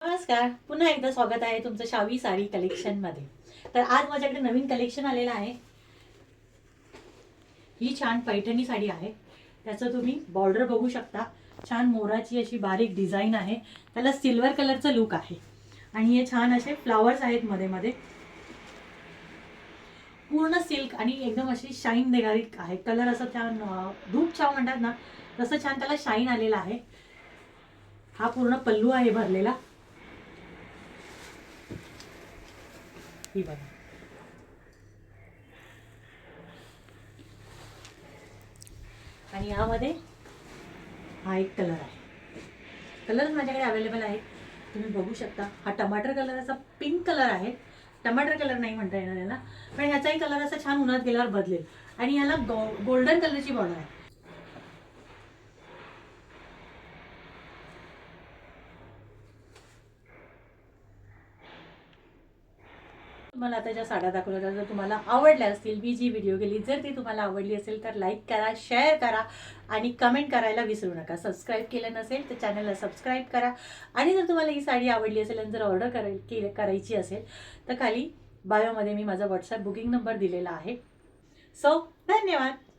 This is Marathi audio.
नमस्कार, पुन्हा एकदा स्वागत आहे तुमचं शावी साडी कलेक्शनमध्ये. तर आज माझ्याकडे नवीन कलेक्शन आलेलं आहे. ही छान पैठणी साडी आहे. त्याचं तुम्ही बॉर्डर बघू शकता. छान मोराची अशी बारीक डिझाईन आहे. त्याला सिल्वर कलरचं लुक आहे आणि हे छान असे फ्लावर्स आहेत मध्ये मध्ये. पूर्ण सिल्क आणि एकदम अशी शाईन देणारी आहे. कलर असं छान धूप छाव म्हणतात ना, तसं छान त्याला शाईन आलेला आहे. हा पूर्ण पल्लू आहे भरलेला. ही बघा, आणि यामध्ये हा एक कलर आहे. कलर माझ्याकडे अवेलेबल आहे, तुम्ही बघू शकता. हा टमाटर कलरचा पिंक कलर आहे. टमाटर कलर नाही म्हणता येणार याला, पण ह्याचाही कलर असा छान उन्हात गेल्यावर बदलेल. आणि याला गोल्डन कलरची बॉर्डर आहे. तुम्हाला आता ज्या साड्या दाखवल्या जर तुम्हाला आवडल्या असतील, मी जी व्हिडिओ केली जर ती तुम्हाला आवडली असेल तर लाईक करा, शेअर करा आणि कमेंट करायला विसरू नका. सबस्क्राईब केलं नसेल तर चॅनलला सबस्क्राईब करा. आणि जर तुम्हाला ही साडी आवडली असेल आणि जर ऑर्डर करायची असेल तर खाली बायोमध्ये मी माझा व्हॉट्सअप बुकिंग नंबर दिलेला आहे. सो धन्यवाद.